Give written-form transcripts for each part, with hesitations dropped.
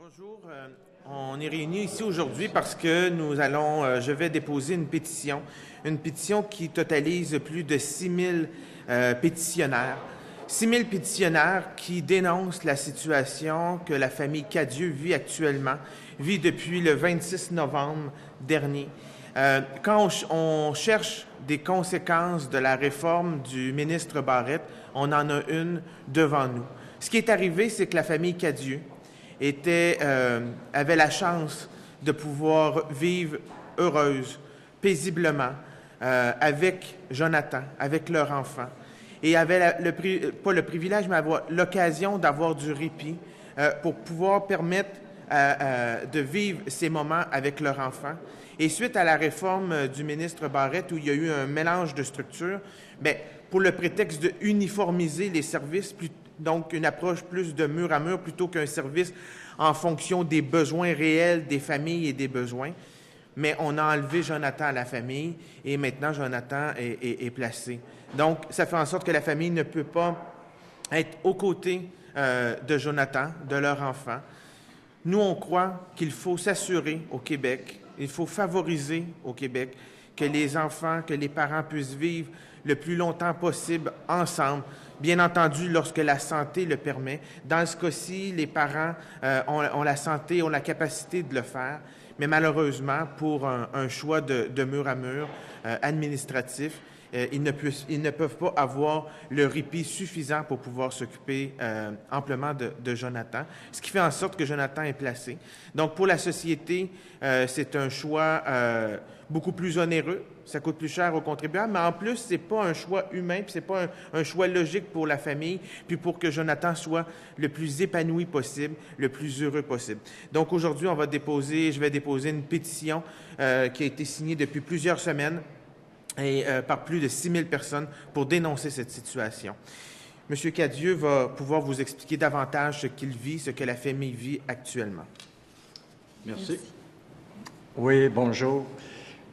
Bonjour. On est réunis ici aujourd'hui parce que je vais déposer une pétition qui totalise plus de 6000 pétitionnaires. 6000 pétitionnaires qui dénoncent la situation que la famille Cadieux vit depuis le 26 novembre dernier. Quand on cherche des conséquences de la réforme du ministre Barrette, on en a une devant nous. Ce qui est arrivé, c'est que la famille Cadieux avait la chance de pouvoir vivre heureuse, paisiblement, avec Jonathan, avec leur enfant, et avait pas le privilège, mais avoir l'occasion d'avoir du répit pour pouvoir permettre de vivre ces moments avec leur enfant. Et suite à la réforme du ministre Barrette, où il y a eu un mélange de structures, pour le prétexte de uniformiser les services, donc une approche plus de mur à mur plutôt qu'un service en fonction des besoins réels des familles et des besoins. Mais on a enlevé Jonathan à la famille et maintenant Jonathan est placé. Donc, ça fait en sorte que la famille ne peut pas être aux côtés de Jonathan, de leur enfant. Nous, on croit qu'il faut s'assurer au Québec, il faut favoriser au Québec que les enfants, que les parents puissent vivre le plus longtemps possible ensemble, bien entendu lorsque la santé le permet. Dans ce cas-ci, les parents ont la santé, ont la capacité de le faire, mais malheureusement, pour un choix de mur à mur administratif, ils ne peuvent pas avoir le répit suffisant pour pouvoir s'occuper amplement de Jonathan, ce qui fait en sorte que Jonathan est placé. Donc, pour la société, c'est un choix beaucoup plus onéreux, ça coûte plus cher aux contribuables, mais en plus, c'est pas un choix humain, puis c'est pas un choix logique pour la famille, puis pour que Jonathan soit le plus épanoui possible, le plus heureux possible. Donc, aujourd'hui, je vais déposer une pétition qui a été signée depuis plusieurs semaines et par plus de 6000 personnes pour dénoncer cette situation. M. Cadieux va pouvoir vous expliquer davantage ce qu'il vit, ce que la famille vit actuellement. Merci. Oui, bonjour,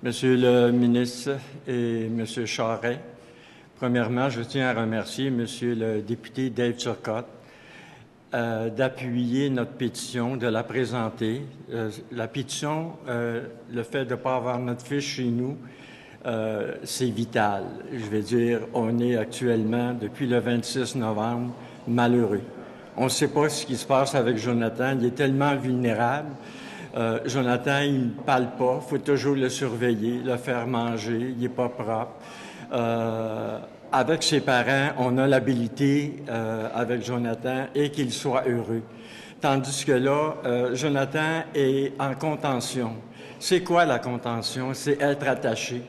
Monsieur le ministre et Monsieur Charest. Premièrement, je tiens à remercier Monsieur le député Dave Turcotte d'appuyer notre pétition, de la présenter. La pétition, le fait de ne pas avoir notre fiche chez nous, c'est vital. Je vais dire, on est actuellement, depuis le 26 novembre, malheureux. On ne sait pas ce qui se passe avec Jonathan. Il est tellement vulnérable. Jonathan, il ne parle pas. Il faut toujours le surveiller, le faire manger. Il n'est pas propre. Avec ses parents, on a l'habilité avec Jonathan et qu'il soit heureux. Tandis que là, Jonathan est en contention. C'est quoi la contention? C'est être attaché.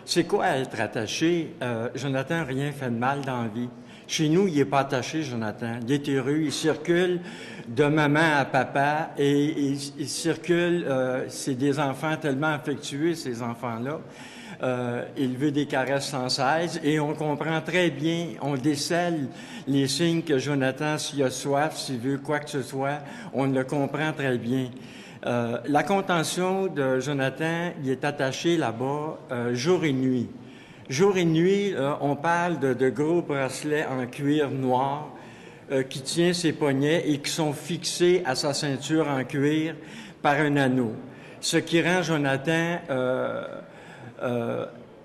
C'est quoi être attaché? Jonathan, rien fait de mal dans la vie. Chez nous, il n'est pas attaché, Jonathan. Il est heureux. Il circule de maman à papa et il circule. C'est des enfants tellement affectueux, ces enfants-là. Il veut des caresses sans cesse et on comprend très bien, on décèle les signes que Jonathan, s'il a soif, s'il veut quoi que ce soit, on le comprend très bien. La contention de Jonathan, il est attaché là-bas jour et nuit. Jour et nuit, on parle de gros bracelets en cuir noir qui tient ses poignets et qui sont fixés à sa ceinture en cuir par un anneau. Ce qui rend Jonathan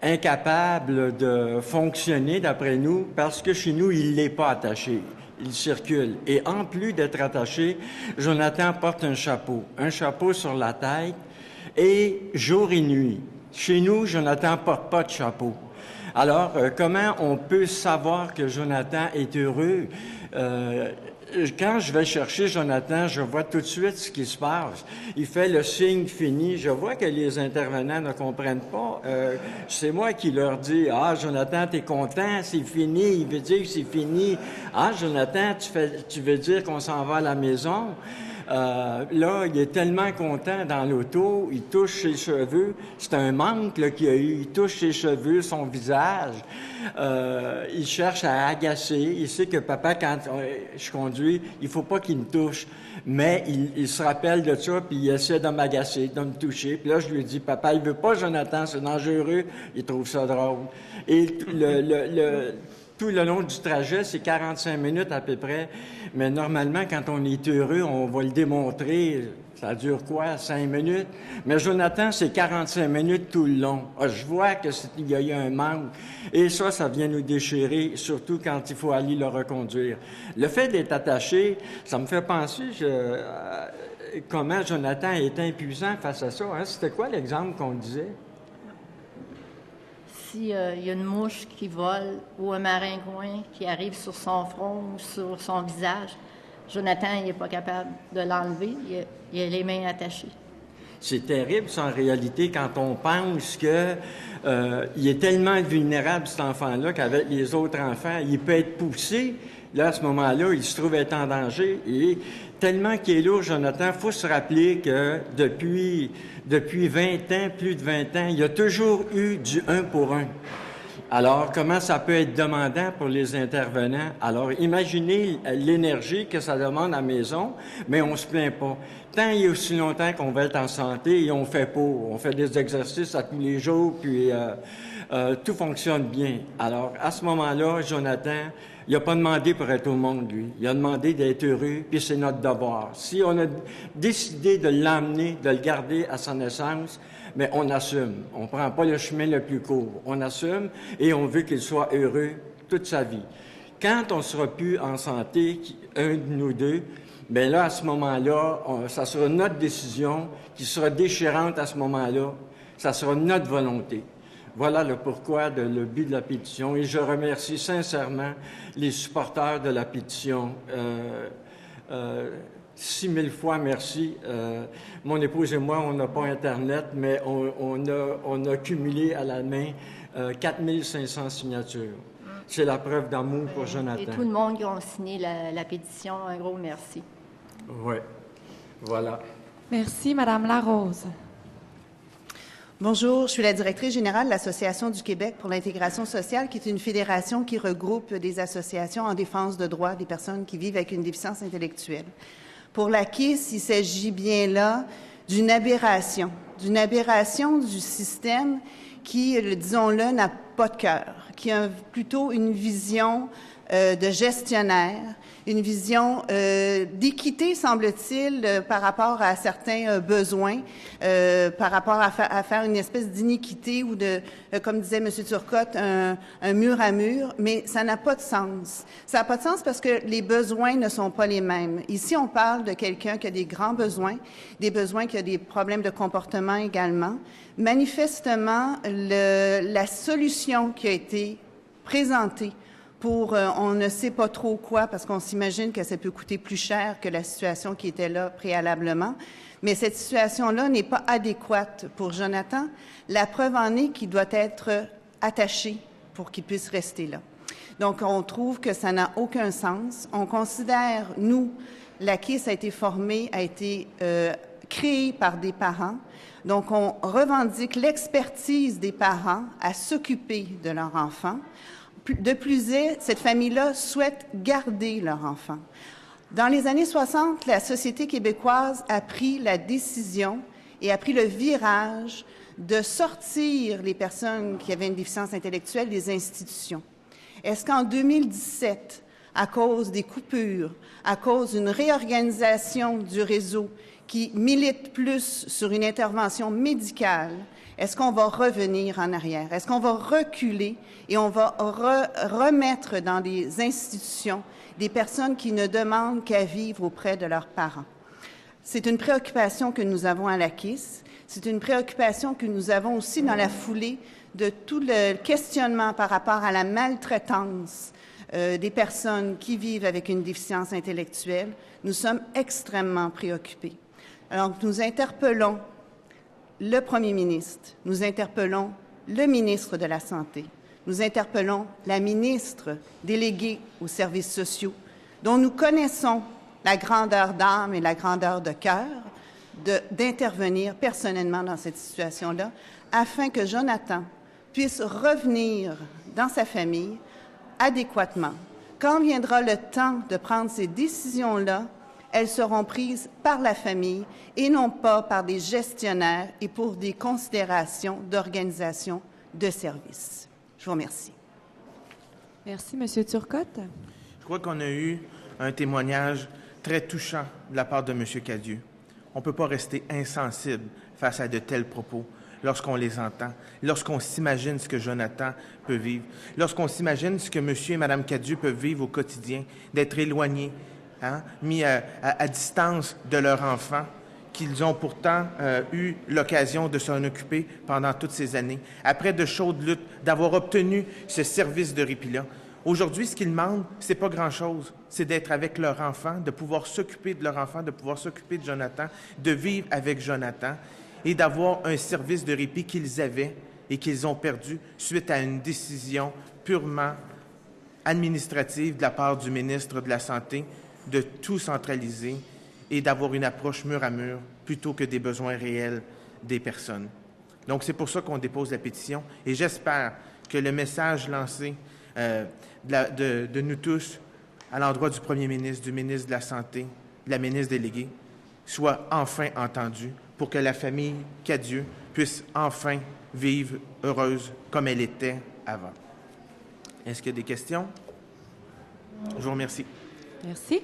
incapable de fonctionner, d'après nous, parce que chez nous, il n'est pas attaché. Il circule. Et en plus d'être attaché, Jonathan porte un chapeau sur la tête et jour et nuit. Chez nous, Jonathan porte pas de chapeau. Alors, comment on peut savoir que Jonathan est heureux? Quand je vais chercher Jonathan, je vois tout de suite ce qui se passe. Il fait le signe fini. Je vois que les intervenants ne comprennent pas. C'est moi qui leur dis, « Ah, Jonathan, t'es content, c'est fini. » Il veut dire que c'est fini. « Ah, Jonathan, tu veux dire qu'on s'en va à la maison? » Là, il est tellement content dans l'auto, il touche ses cheveux. C'est un manque là, qu'il a eu. Il touche ses cheveux, son visage. Il cherche à agacer. Il sait que papa, quand je conduis, il faut pas qu'il me touche. Mais il se rappelle de ça, puis il essaie de m'agacer, de me toucher. Puis là, je lui dis, papa, il veut pas Jonathan, c'est dangereux. Il trouve ça drôle. Et tout le long du trajet, c'est 45 minutes à peu près. Mais normalement, quand on est heureux, on va le démontrer. Ça dure quoi? 5 minutes? Mais Jonathan, c'est 45 minutes tout le long. Je vois qu'il y a eu un manque. Et ça vient nous déchirer, surtout quand il faut aller le reconduire. Le fait d'être attaché, ça me fait penser comment Jonathan est impuissant face à ça. Hein? C'était quoi l'exemple qu'on disait? S'il y a une mouche qui vole ou un maringouin qui arrive sur son front ou sur son visage, Jonathan, il n'est pas capable de l'enlever. Il a les mains attachées. C'est terrible, ça, en réalité, quand on pense que il est tellement vulnérable, cet enfant-là, qu'avec les autres enfants, il peut être poussé. Là, à ce moment-là, il se trouve être en danger. Et tellement qu'il est lourd, Jonathan, il faut se rappeler que depuis 20 ans, plus de 20 ans, il y a toujours eu du 1 pour 1. Alors, comment ça peut être demandant pour les intervenants? Alors, imaginez l'énergie que ça demande à la maison, mais on se plaint pas. Tant et aussi longtemps qu'on va être en santé et on fait pas. On fait des exercices à tous les jours, puis tout fonctionne bien. Alors, à ce moment-là, Jonathan, il n'a pas demandé pour être au monde, lui. Il a demandé d'être heureux, puis c'est notre devoir. Si on a décidé de l'emmener, de le garder à sa naissance, mais on assume. On ne prend pas le chemin le plus court. On assume et on veut qu'il soit heureux toute sa vie. Quand on sera plus en santé, un de nous deux, bien là, à ce moment-là, ça sera notre décision qui sera déchirante à ce moment-là. Ça sera notre volonté. Voilà le pourquoi, le but de la pétition. Et je remercie sincèrement les supporters de la pétition. 6000 fois merci. Mon épouse et moi, on n'a pas Internet, mais on a cumulé à la main 4500 signatures. C'est la preuve d'amour pour Jonathan. Et tout le monde qui a signé la pétition, un gros merci. Oui, voilà. Merci, Madame Larose. Bonjour, je suis la directrice générale de l'Association du Québec pour l'intégration sociale, qui est une fédération qui regroupe des associations en défense de droits des personnes qui vivent avec une déficience intellectuelle. Pour la KIS, il s'agit bien là d'une aberration du système qui, disons-le, n'a pas de cœur, qui a plutôt une vision de gestionnaire, une vision d'équité, semble-t-il, par rapport à certains besoins, par rapport à faire une espèce d'iniquité ou de, comme disait M. Turcotte, un mur à mur, mais ça n'a pas de sens. Ça n'a pas de sens parce que les besoins ne sont pas les mêmes. Ici, on parle de quelqu'un qui a des grands besoins, des besoins qui a des problèmes de comportement également. Manifestement, la solution qui a été présentée pour on ne sait pas trop quoi, parce qu'on s'imagine que ça peut coûter plus cher que la situation qui était là préalablement. Mais cette situation-là n'est pas adéquate pour Jonathan. La preuve en est qu'il doit être attaché pour qu'il puisse rester là. Donc, on trouve que ça n'a aucun sens. On considère, nous, la KIS a été formée, a été créée par des parents. Donc, on revendique l'expertise des parents à s'occuper de leur enfant. De plus est, cette famille-là souhaite garder leur enfant. Dans les années 60, la société québécoise a pris la décision et a pris le virage de sortir les personnes qui avaient une déficience intellectuelle des institutions. Est-ce qu'en 2017, à cause des coupures, à cause d'une réorganisation du réseau qui milite plus sur une intervention médicale, est-ce qu'on va revenir en arrière? Est-ce qu'on va reculer et on va remettre dans des institutions des personnes qui ne demandent qu'à vivre auprès de leurs parents? C'est une préoccupation que nous avons à la KIS. C'est une préoccupation que nous avons aussi dans la foulée de tout le questionnement par rapport à la maltraitance des personnes qui vivent avec une déficience intellectuelle. Nous sommes extrêmement préoccupés. Alors, nous interpellons le Premier ministre, nous interpellons le ministre de la Santé, nous interpellons la ministre déléguée aux services sociaux, dont nous connaissons la grandeur d'âme et la grandeur de cœur, d'intervenir personnellement dans cette situation-là, afin que Jonathan puisse revenir dans sa famille adéquatement. Quand viendra le temps de prendre ces décisions-là, elles seront prises par la famille et non pas par des gestionnaires et pour des considérations d'organisation de services. Je vous remercie. Merci, Monsieur Turcotte. Je crois qu'on a eu un témoignage très touchant de la part de M. Cadieux. On ne peut pas rester insensible face à de tels propos lorsqu'on les entend, lorsqu'on s'imagine ce que Jonathan peut vivre, lorsqu'on s'imagine ce que M. et Mme Cadieux peuvent vivre au quotidien, d'être éloignés, mis à distance de leur enfant, qu'ils ont pourtant eu l'occasion de s'en occuper pendant toutes ces années, après de chaudes luttes, d'avoir obtenu ce service de répit-là. Aujourd'hui, ce qu'ils demandent, c'est pas grand-chose. C'est d'être avec leur enfant, de pouvoir s'occuper de leur enfant, de pouvoir s'occuper de Jonathan, de vivre avec Jonathan et d'avoir un service de répit qu'ils avaient et qu'ils ont perdu suite à une décision purement administrative de la part du ministre de la Santé de tout centraliser et d'avoir une approche mur à mur plutôt que des besoins réels des personnes. Donc, c'est pour ça qu'on dépose la pétition et j'espère que le message lancé de nous tous à l'endroit du premier ministre, du ministre de la Santé, de la ministre déléguée, soit enfin entendu pour que la famille Cadieux puisse enfin vivre heureuse comme elle était avant. Est-ce qu'il y a des questions? Je vous remercie. Merci.